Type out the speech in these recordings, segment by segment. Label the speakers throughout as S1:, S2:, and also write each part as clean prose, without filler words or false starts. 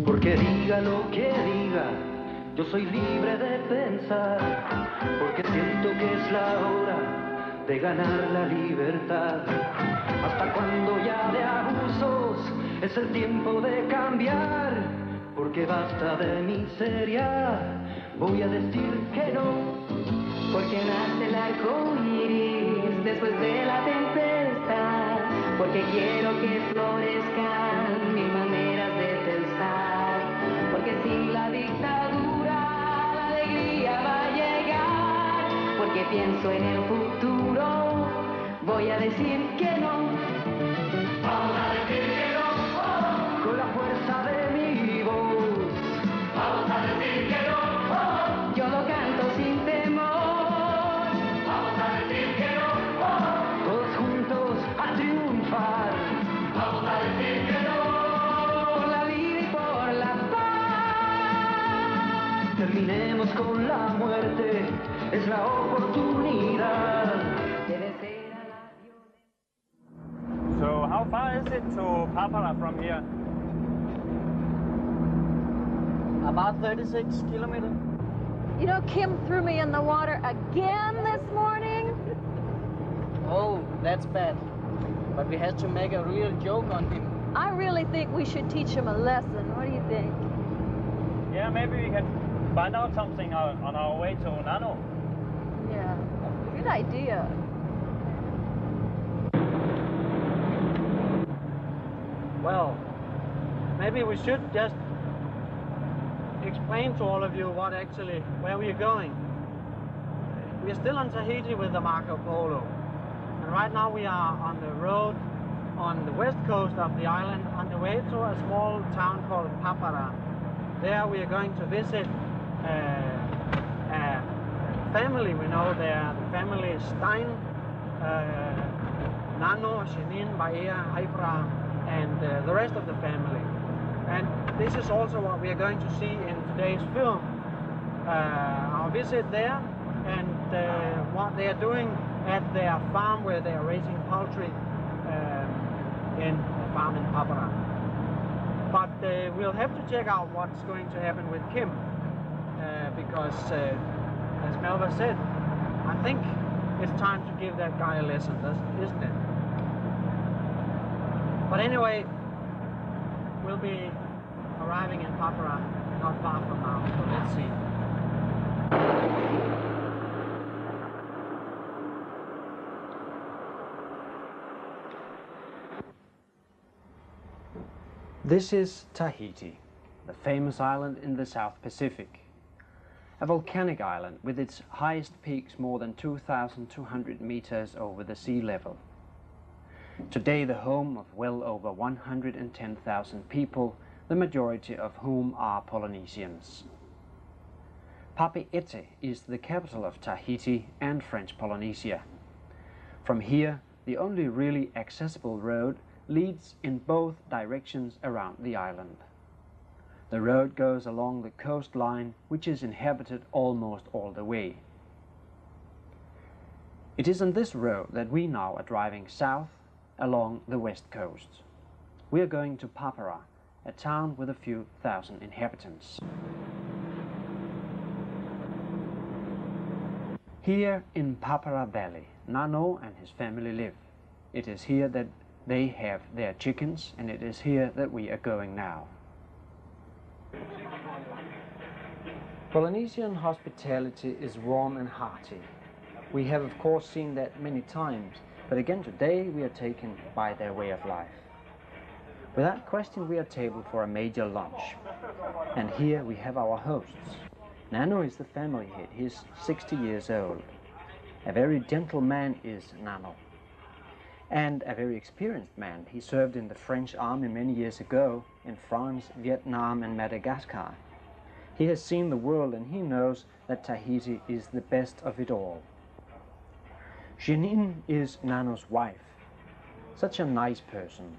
S1: Porque diga lo que diga, yo soy libre de pensar, porque siento que es la hora de ganar la libertad. Hasta cuando ya de abusos es el tiempo de cambiar, porque basta de miseria, voy a decir que no.
S2: Porque nace el arco iris después de la tempestad, porque quiero que florezcan mil maneras de pensar, porque sin la dictadura la alegría va a llegar, porque pienso en el futuro, voy a decir que no.
S3: Vamos a decir que no, oh,
S1: Con la fuerza de mi voz.
S3: vamos a decir que no, oh,
S2: Yo lo canto sin temor.
S3: vamos a decir que no, oh,
S1: Todos juntos a triunfar.
S3: vamos a decir que no.
S2: Por la vida y por la paz.
S1: Terminemos con la muerte, es la oportunidad.
S2: Debe ser a la violencia.
S4: So how far is it to Papara from here?
S5: About 36 kilometers.
S6: You know, Kim threw me in the water again this morning.
S5: Oh, that's bad. But we had to make a real joke on him.
S6: I really think we should teach him a lesson. What do you think?
S4: Yeah, maybe we can find out something on our way to Nano.
S6: Yeah, good idea.
S5: Well, maybe we should just explain to all of you where we are going. We are still on Tahiti with the Marco Polo. And right now we are on the road on the west coast of the island on the way to a small town called Papara. There we are going to visit a family we know there, the family Stein, Nano, Shenin, Bahia, Haibra, and the rest of the family. And this is also what we are going to see in today's film. Our visit there and what they are doing at their farm where they are raising poultry in a farm in Papara. But we'll have to check out what's going to happen with Kim because, as Melba said, I think it's time to give that guy a lesson, isn't it? But anyway, we'll be arriving in Papara not far from now, so let's see.
S7: This is Tahiti, the famous island in the South Pacific. A volcanic island with its highest peaks more than 2,200 meters over the sea level. Today the home of well over 110,000 people, the majority of whom are Polynesians. Papeete is the capital of Tahiti and French Polynesia. From here, the only really accessible road leads in both directions around the island. The road goes along the coastline, which is inhabited almost all the way. It is on this road that we now are driving south along the west coast. We are going to Papara, a town with a few thousand inhabitants. Here in Papara Valley, Nano and his family live. It is here that they have their chickens, and it is here that we are going now. Polynesian hospitality is warm and hearty. We have of course seen that many times, but again today we are taken by their way of life. Without question we are tabled for a major lunch. And here we have our hosts. Nano is the family head. He is 60 years old. A very gentle man is Nano. And a very experienced man. He served in the French army many years ago in France, Vietnam and Madagascar. He has seen the world and he knows that Tahiti is the best of it all. Jeanine is Nano's wife. Such a nice person.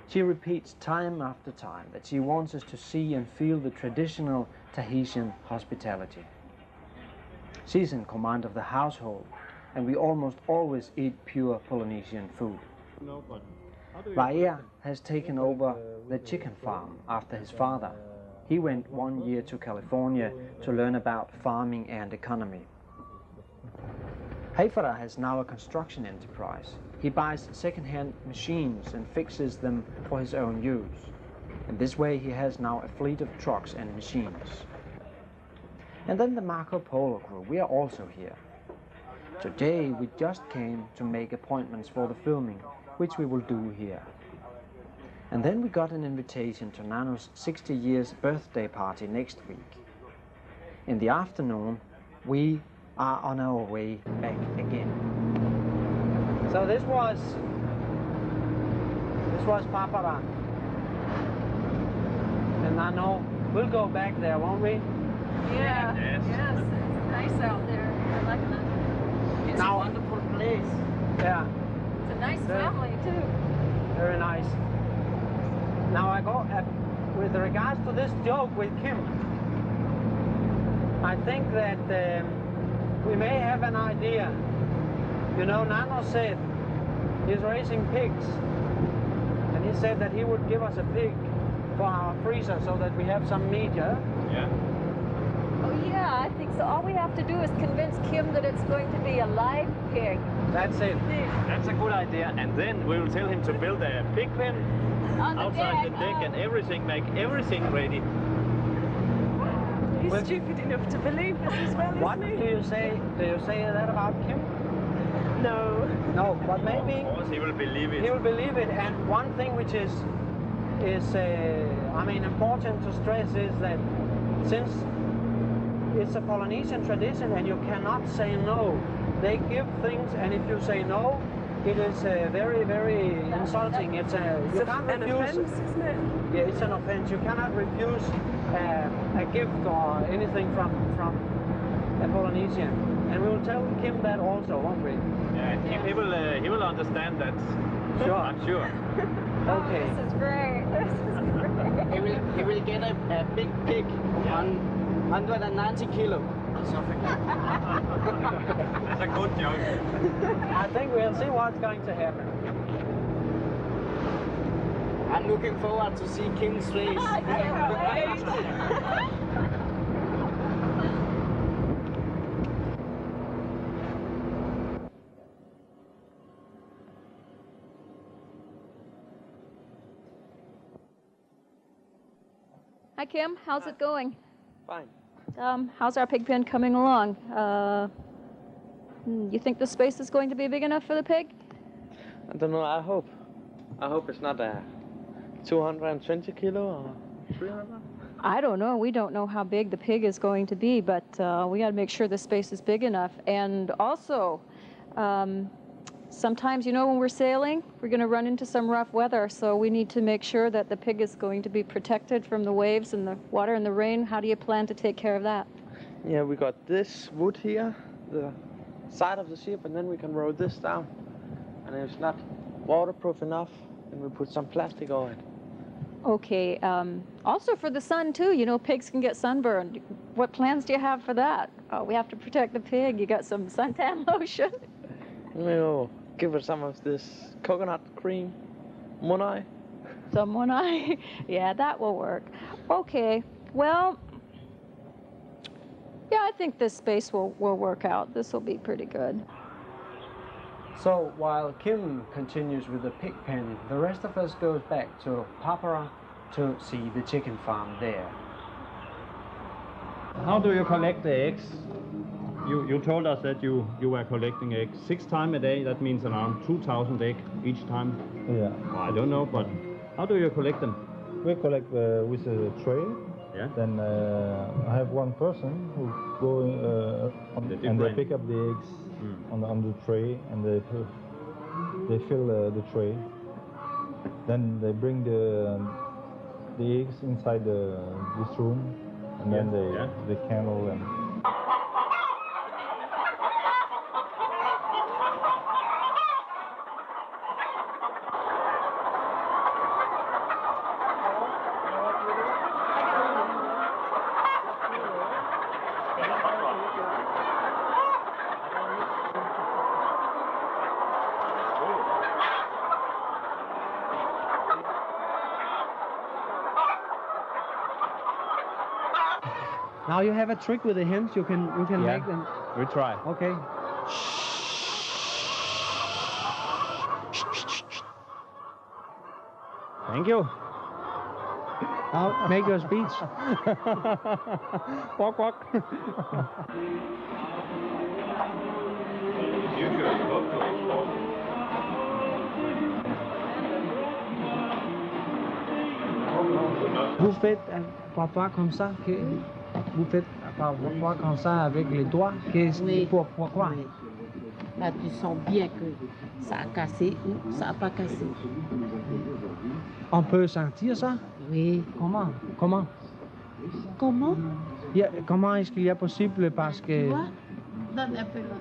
S7: She repeats time after time that she wants us to see and feel the traditional Tahitian hospitality. She's in command of the household, and we almost always eat pure Polynesian food. Bahia has taken over the chicken farm after his father. He went 1 year to California to learn about farming and economy. Papara has now a construction enterprise. He buys second-hand machines and fixes them for his own use. In this way he has now a fleet of trucks and machines. And then the Marco Polo crew, we are also here. Today we just came to make appointments for the filming, which we will do here. And then we got an invitation to Nano's 60 years birthday party next week. In the afternoon, we are on our way back again.
S5: So this was Papara. And I know we'll go back there, won't we?
S6: Yeah.
S4: Yes.
S6: Yes. It's nice out there. I like it.
S8: It's a wonderful place.
S5: Yeah,
S6: It's a nice
S5: Yeah.
S6: family too.
S5: very nice. Now I go with regards to this joke with Kim. I think that we may have an idea. You know, Nano said he's raising pigs, and he said that he would give us a pig for our freezer so that we have some meat, yeah?
S4: Yeah.
S6: Oh yeah, I think so. All we have to do is convince Kim that it's going to be a live pig.
S5: That's it.
S4: That's a good idea. And then we will tell him to build a pig pen
S6: On the
S4: outside the
S6: deck,
S4: deck and everything, make everything ready.
S9: He's
S5: Well-
S9: stupid enough to believe this as well,
S5: What
S9: isn't
S5: do
S9: he?
S5: you say? Do you say that about Kim?
S9: No.
S5: No, but maybe
S4: Of course, he will believe it.
S5: he will believe it. And one thing which is I mean, important to stress is that since it's a Polynesian tradition and you cannot say no, they give things, and if you say no, it is very, very insulting. It's you can't
S9: an
S5: refuse.
S9: offence, isn't it?
S5: Yeah, it's an offense. You cannot refuse a gift or anything from a Polynesian. And we will tell Kim that also, won't we?
S4: Yeah, he will understand that.
S5: Sure.
S4: I'm sure.
S5: Okay.
S6: This is great. This is great.
S8: He will get a big pig on 190 kilo. Something like that.
S4: That's a good joke.
S5: I think we'll see what's going to happen.
S8: I'm looking forward to see Kim's face.
S6: I can't wait. Hi Kim, how's it going?
S5: Fine.
S6: How's our pig pen coming along? You think the space is going to be big enough for the pig?
S10: I don't know, I hope. I hope it's not a 220 kilo or 300.
S6: I don't know. We don't know how big the pig is going to be, but we got to make sure the space is big enough. And also, sometimes, you know, when we're sailing, we're going to run into some rough weather, so we need to make sure that the pig is going to be protected from the waves and the water and the rain. How do you plan to take care of that?
S10: Yeah, we got this wood here, the side of the ship, and then we can roll this down. And if it's not waterproof enough, then we put some plastic over it.
S6: Okay. Also for the sun, too. You know, pigs can get sunburned. What plans do you have for that? Oh, we have to protect the pig. You got some suntan lotion?
S10: We'll give her some of this coconut cream, monai.
S6: Some monai? Yeah, that will work. Okay. Well, yeah, I think this space will work out. This will be pretty good.
S7: So while Kim continues with the pig pen, the rest of us goes back to Papara to see the chicken farm there.
S4: How do you collect the eggs? You told us that you were collecting eggs 6 times a day. That means around 2,000 eggs each time.
S11: Yeah.
S4: Well, I don't know, but how do you collect them?
S11: We collect with a tray.
S4: Yeah.
S11: Then I have one person who go and they pick up the eggs on the tray, and they fill the tray. Then they bring the eggs inside this room, and then they candle them.
S5: Now you have a trick with the hens. You can make them.
S4: We try.
S5: Okay.
S4: Thank you.
S5: Now make your speech.
S4: Walk, walk.
S5: Vous faites parfois comme ça, vous faites parfois comme ça avec les doigts. Pourquoi?
S12: Oui. Là, tu sens bien que ça a cassé ou ça n'a pas cassé.
S5: On peut sentir ça?
S12: Oui.
S5: Comment?
S12: Comment?
S5: Comment est-ce qu'il y a possible parce que...
S12: Tu vois? Donne un peu là.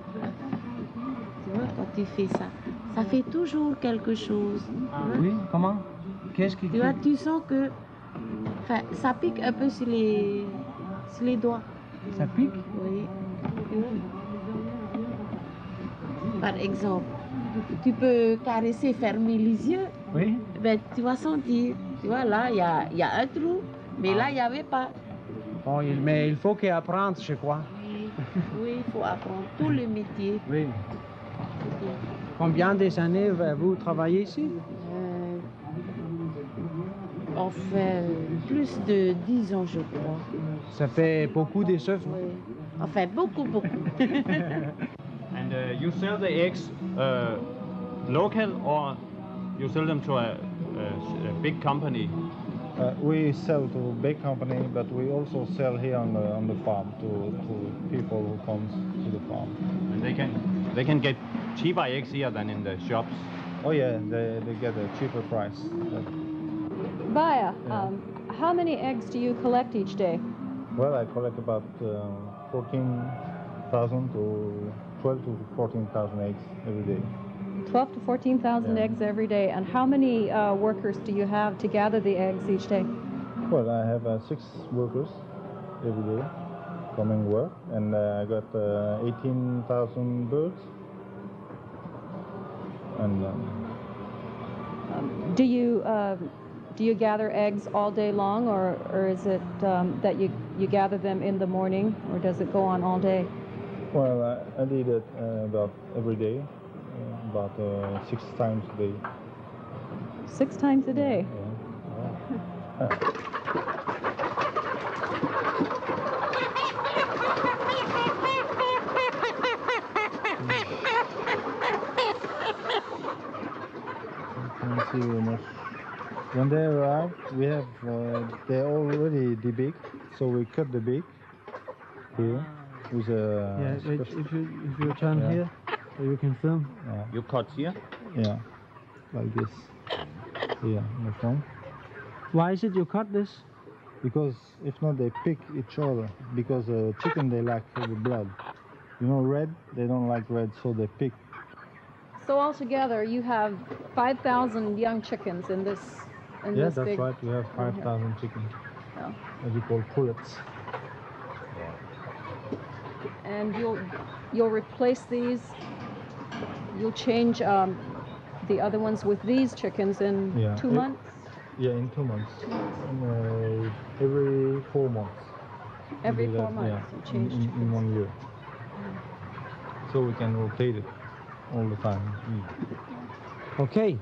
S12: Tu vois, quand tu fais ça, ça fait toujours quelque chose.
S5: Oui, comment? Qu'est-ce qui...
S12: Tu vois, tu sens que... Enfin, ça pique un peu sur les doigts.
S5: Ça pique?
S12: Oui. Par exemple, tu peux caresser, fermer les yeux.
S5: Oui.
S12: Ben, tu vas sentir. Tu vois, là, il y a un trou, mais là, il n'y avait pas.
S5: Bon, mais il faut apprendre, je crois.
S12: Oui, il faut apprendre tous les métiers.
S5: Oui. Combien d'années vous travaillez ici?
S12: Enfin, plus de 10 ans, je crois.
S5: Ça fait beaucoup de choses.
S12: Oui. Enfin, beaucoup.
S4: And you sell the eggs local or you sell them to a big company?
S11: We sell to big company, but we also sell here on the farm to people who comes to the farm.
S4: And they can get cheaper eggs here than in the shops.
S11: Oh yeah, they get a cheaper price.
S6: Vaya, how many eggs do you collect each day?
S11: Well, I collect about 14,000 to 12 to 14,000 eggs every day.
S6: 12 to 14,000 eggs every day. And how many workers do you have to gather the eggs each day?
S11: Well, I have 6 workers every day coming work, and I got 18,000 birds. And
S6: do you gather eggs all day long, or is it that you gather them in the morning, or does it go on all day?
S11: Well, I did it about every day, about 6 times a day.
S6: 6 times a day?
S11: Yeah. See when they arrive, we have they're already the beak, so we cut the beak here with a.
S5: Yeah, if you turn here, you can film.
S11: Yeah.
S4: You cut here?
S11: Yeah, like this. Here in the front.
S5: Why is it you cut this?
S11: Because if not, they pick each other. Because chicken they like the blood. You know, red they don't like red, so they pick.
S6: So altogether, you have 5,000 young chickens in this.
S11: Yeah, that's right. We have 5,000 chickens.
S6: Yeah.
S11: As we call pullets.
S6: And you'll replace these. You'll change the other ones with these chickens in 2 months.
S11: Yeah, in 2 months. And, every 4 months.
S6: Every 4 months, you change
S11: in 1 year. So we can rotate it all the time.
S5: Okay.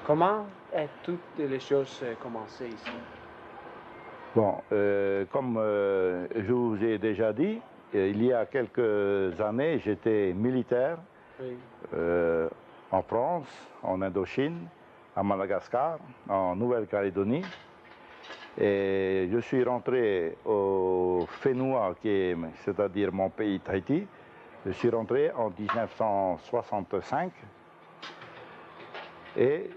S5: Comment est toutes les choses commencées ici?
S13: Bon, comme je vous ai déjà dit, il y a quelques années, j'étais militaire en France, en Indochine, à Madagascar, en Nouvelle-Calédonie. Et je suis rentré au Fénois, c'est-à-dire mon pays Tahiti. Je suis rentré en 1965 et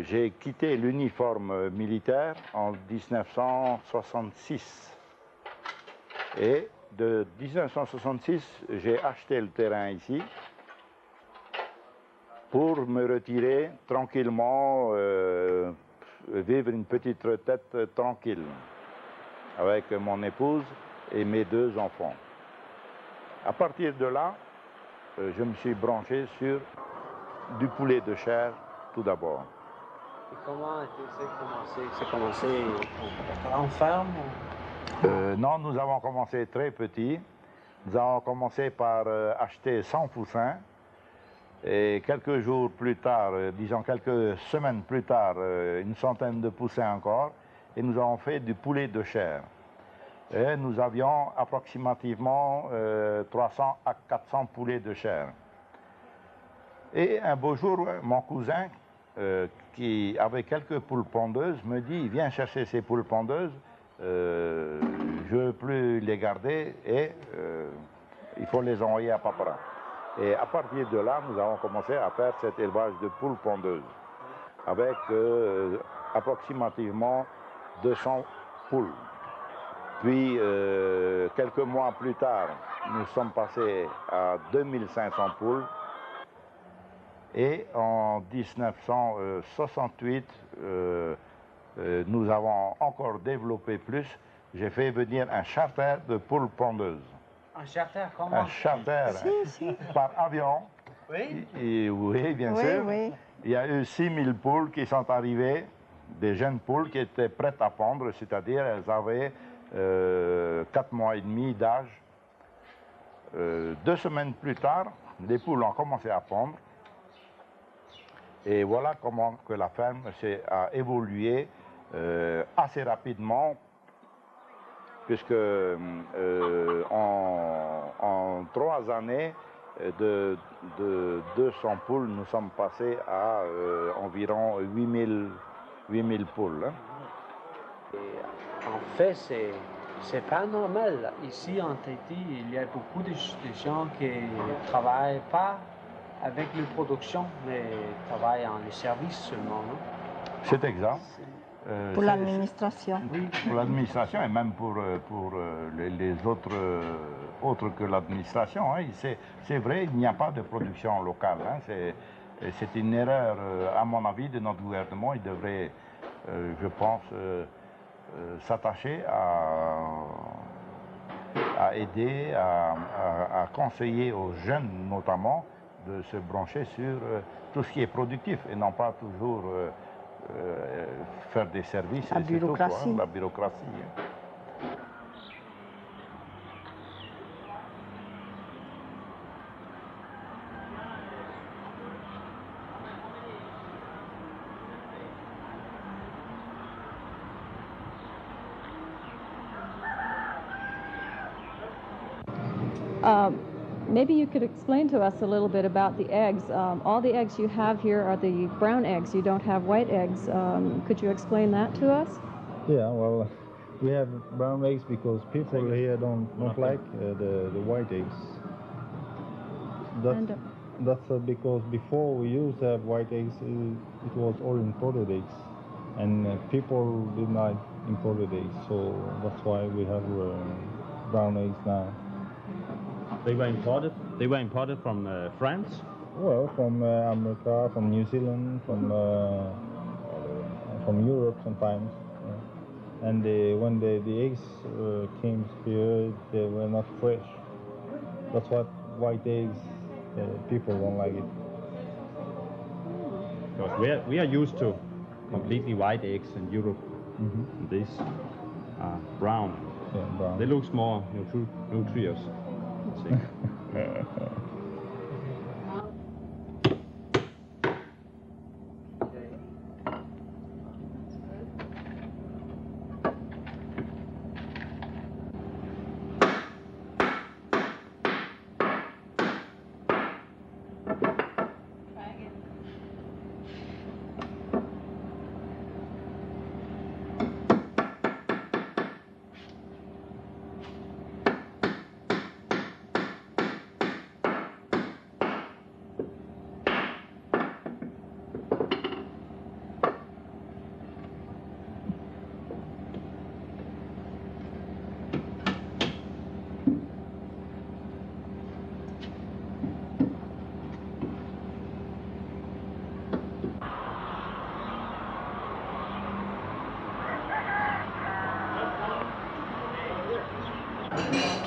S13: j'ai quitté l'uniforme militaire en 1966. Et de 1966, j'ai acheté le terrain ici pour me retirer tranquillement, vivre une petite retraite tranquille avec mon épouse et mes 2 enfants. À partir de là, je me suis branché sur du poulet de chair tout d'abord.
S7: Et comment c'est commencé en ferme
S13: Non, nous avons commencé très petit. Nous avons commencé par acheter 100 poussins. Et quelques jours plus tard, disons quelques semaines plus tard, une centaine de poussins encore. Et nous avons fait du poulet de chair. Et nous avions approximativement 300 à 400 poulets de chair. Et un beau jour, mon cousin, qui avait quelques poules pondeuses, me dit, viens chercher ces poules pondeuses, je ne veux plus les garder et il faut les envoyer à Papara. Et à partir de là, nous avons commencé à faire cet élevage de poules pondeuses, avec approximativement 200 poules. Puis, quelques mois plus tard, nous sommes passés à 2500 poules. Et en 1968, nous avons encore développé plus. J'ai fait venir un charter de poules pondeuses.
S7: Un charter, comment?
S13: Un charter par avion.
S7: Oui?
S13: Oui, bien sûr.
S9: Oui.
S13: Il y a eu 6000 poules qui sont arrivées, des jeunes poules qui étaient prêtes à pondre, c'est-à-dire elles avaient 4 mois et demi d'âge. 2 semaines plus tard, les poules ont commencé à pondre. Et voilà comment que la ferme a évolué assez rapidement, puisque en 3 années, de 200 poules, nous sommes passés à environ 8000 poules. Hein.
S7: Et en fait, c'est pas normal. Ici en Tahiti, il y a beaucoup de gens qui ne travaillent pas avec la production, mais travaillent en les services seulement.
S13: C'est exact.
S9: Pour l'administration.
S13: Oui, pour l'administration et même pour les autres que l'administration. Hein. C'est vrai, il n'y a pas de production locale. Hein. C'est une erreur, à mon avis, de notre gouvernement. Il devrait, je pense, s'attacher à aider, à conseiller aux jeunes notamment de se brancher sur tout ce qui est productif et non pas toujours faire des services.
S9: La bureaucratie.
S13: C'est tout, quoi, la bureaucratie.
S6: Maybe you could explain to us a little bit about the eggs. All the eggs you have here are the brown eggs. You don't have white eggs. Could you explain that to us?
S11: Yeah, well, we have brown eggs because people here don't like the white eggs. That's because before we used to have white eggs, it was all imported eggs. And people did not imported eggs, so that's why we have brown eggs now.
S4: They were imported. They were imported from France.
S11: Well, from America, from New Zealand, from Europe sometimes. And when the eggs came here, they were not fresh. That's what white eggs. People don't like it.
S4: Because we are used to completely white eggs in Europe.
S11: Mm-hmm.
S4: These are brown.
S11: Yeah, brown.
S4: They look more nutritious.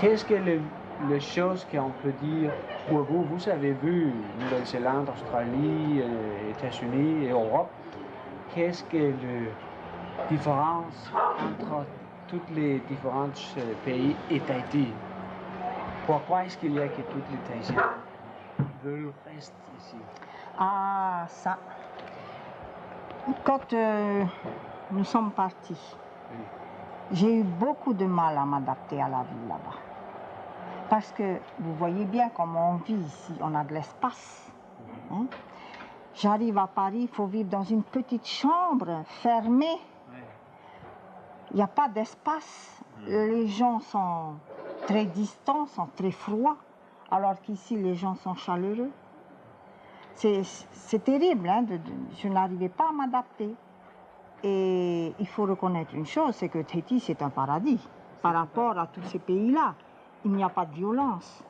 S7: Qu'est-ce que les choses qu'on peut dire pour vous? Vous avez vu Nouvelle-Zélande, Australie, États-Unis et Europe. Qu'est-ce que la différence entre tous les différents pays et Tahiti? Pourquoi est-ce qu'il y a que tous les Tahitiens veulent rester ici?
S9: Ah, ça. Quand nous sommes partis, j'ai eu beaucoup de mal à m'adapter à la vie là-bas. Parce que vous voyez bien comment on vit ici, on a de l'espace. Hein? J'arrive à Paris, il faut vivre dans une petite chambre fermée. Il n'y a pas d'espace. Les gens sont très distants, sont très froids, alors qu'ici les gens sont chaleureux. C'est terrible, hein, je n'arrivais pas à m'adapter. Et il faut reconnaître une chose, c'est que Tahiti, c'est un paradis. Par rapport à tous ces pays-là, il n'y a pas de violence,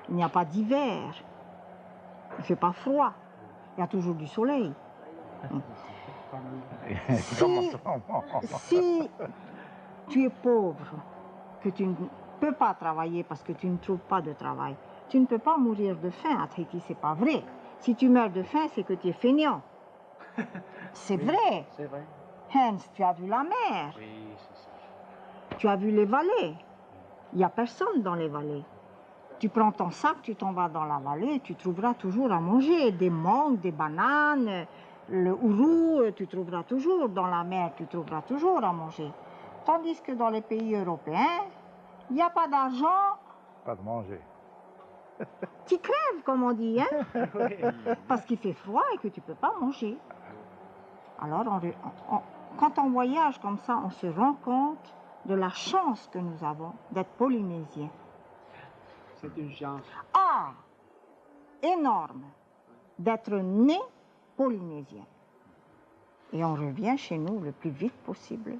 S9: il n'y a pas d'hiver, il ne fait pas froid, il y a toujours du soleil. Si tu es pauvre, que tu ne peux pas travailler parce que tu ne trouves pas de travail, tu ne peux pas mourir de faim à Tahiti, c'est pas vrai. Si tu meurs de faim, c'est que tu es feignant. C'est vrai.
S7: C'est vrai.
S9: Hans, tu as vu la mer.
S7: Oui, c'est ça.
S9: Tu as vu les vallées. Il n'y a personne dans les vallées. Tu prends ton sac, tu t'en vas dans la vallée, tu trouveras toujours à manger. Des mangues, des bananes, le ourou, tu trouveras toujours. Dans la mer, tu trouveras toujours à manger. Tandis que dans les pays européens, il n'y a pas d'argent.
S13: Pas de manger.
S9: Tu crèves, comme on dit, hein? Parce qu'il fait froid et que tu ne peux pas manger. Alors, quand on voyage comme ça, on se rend compte de la chance que nous avons d'être polynésiens.
S7: C'est une chance.
S9: Ah, énorme d'être né polynésien. Et on revient chez nous le plus vite possible.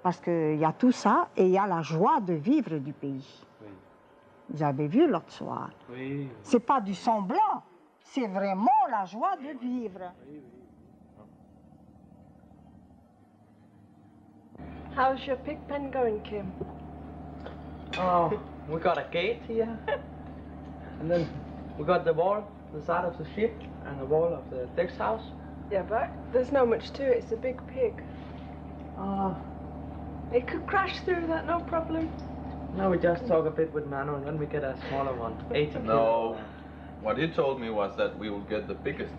S9: Parce qu'il y a tout ça et il y a la joie de vivre du pays.
S7: Oui.
S9: Vous avez vu l'autre soir.
S7: Oui.
S9: C'est pas du semblant, c'est vraiment la joie de vivre.
S7: Oui, oui.
S14: How's your pig pen going, Kim?
S10: Oh, we got a gate here, and then we got the wall, the side of the ship, and the wall of the deck's house.
S14: Yeah, but there's not much to it. It's a big pig. It could crash through that, no problem.
S10: Now we just talk a bit with Manu, and then we get a smaller one, 80
S15: No,
S10: kilo.
S15: what he told me was that we will get the biggest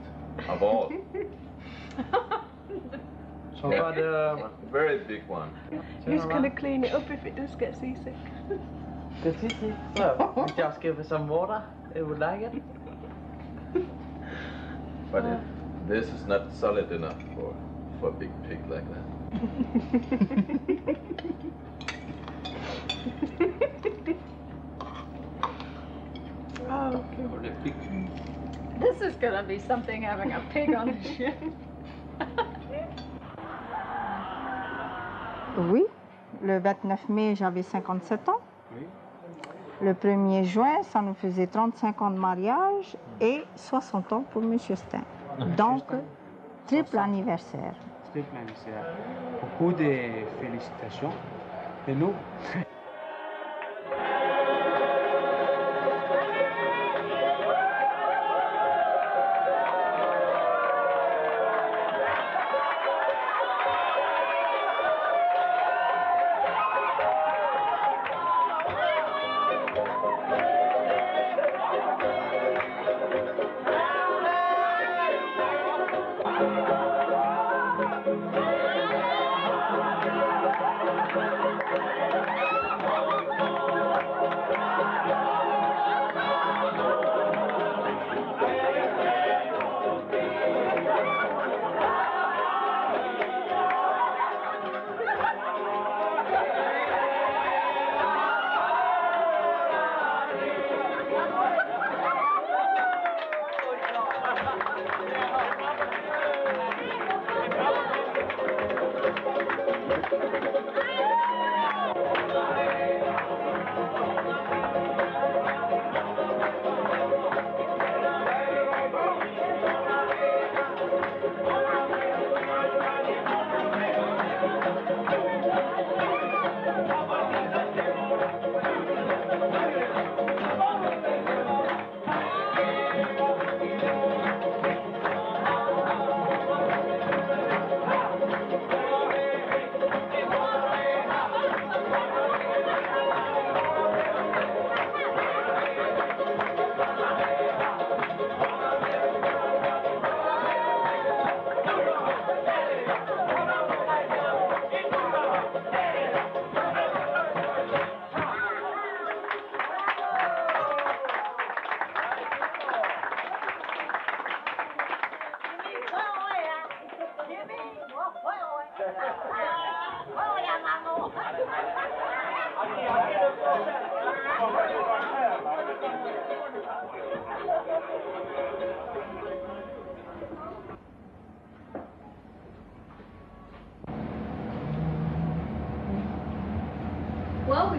S15: of all.
S10: So
S15: Yeah,
S10: but,
S15: a very big one.
S14: Who's going to clean it up if it does get seasick?
S10: The titi. Well, we just give it some water. It would like it.
S15: But this is not solid enough for a big pig like that.
S14: Oh, okay.
S6: This is going to be something having a pig on the ship.
S9: Oui, le 29 mai, j'avais 57 ans.
S7: Oui.
S9: Le 1er juin, ça nous faisait 35 ans de mariage et 60 ans pour M. Stein. Donc, triple anniversaire.
S7: Triple anniversaire. Beaucoup de félicitations de nous.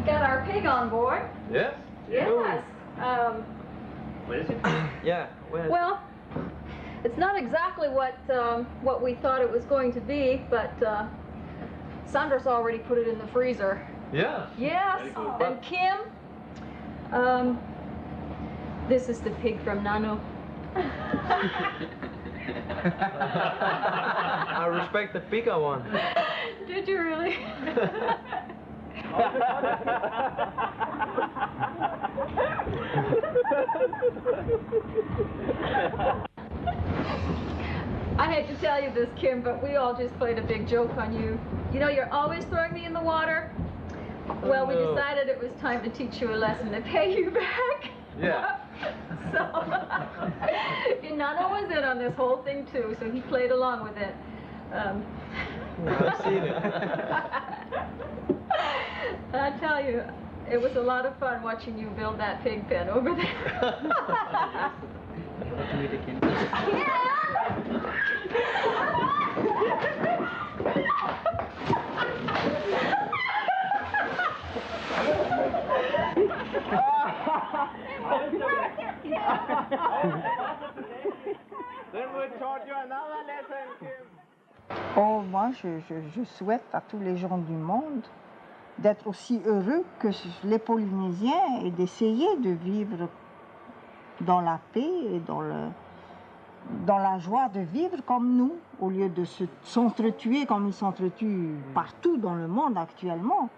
S6: got our pig on board.
S10: Yes?
S6: Yes.
S10: Where is it? Yeah, where is
S6: Well, it's not exactly what we thought it was going to be, but Sandra's already put it in the freezer.
S10: Yeah.
S6: Yes. And Kim, this is the pig from Nano.
S10: I respect the bigger one.
S6: Did you really? I hate to tell you this, Kim, but we all just played a big joke on you. You know, you're always throwing me in the water. Well, we decided it was time to teach you a lesson to pay you back.
S10: Yeah.
S6: So, Nano was in on this whole thing too, so he played along with it.
S10: I've seen it.
S6: I tell you, it was a lot of fun watching you build that pig pen over there.
S10: Then we taught you another lesson, Kim.
S9: Oh, moi, je souhaite à tous les gens du monde d'être aussi heureux que les Polynésiens et d'essayer de vivre dans la paix et dans la joie de vivre comme nous, au lieu de s'entretuer comme ils s'entretuent partout dans le monde actuellement.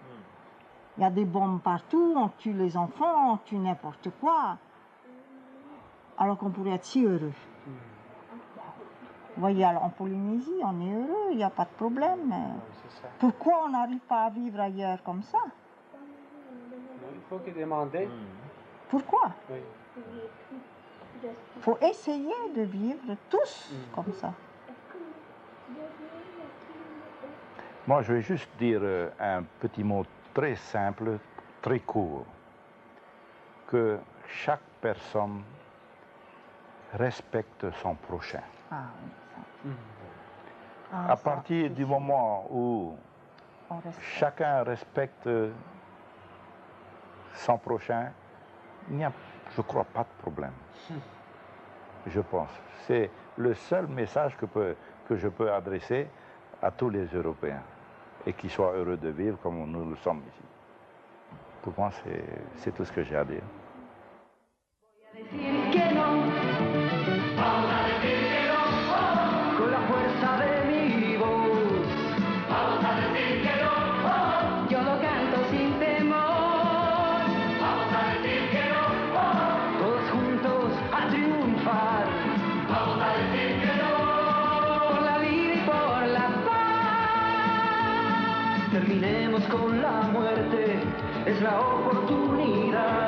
S9: Il y a des bombes partout, on tue les enfants, on tue n'importe quoi, alors qu'on pourrait être si heureux. Vous voyez, alors en Polynésie, on est heureux, il n'y a pas de problème. Pourquoi on n'arrive pas à vivre ailleurs comme ça?
S5: Il faut que demander.
S9: Pourquoi?
S5: Oui.
S9: Il faut essayer de vivre tous comme ça.
S13: Moi, je vais juste dire un petit mot très simple, très court, que chaque personne respecte son prochain.
S9: Ah, oui, ça.
S13: À partir du moment où chacun respecte son prochain, il n'y a, je crois, pas de problème. Je pense. C'est le seul message que je peux adresser à tous les Européens et qu'ils soient heureux de vivre comme nous le sommes ici. Pour moi, c'est tout ce que j'ai à dire.
S1: Con la fuerza de mi voz, vamos a decir que no, yo lo canto sin temor, vamos a decir que no, todos juntos a triunfar, vamos a decir que no, por la vida y por la paz, terminemos con la muerte, es la oportunidad.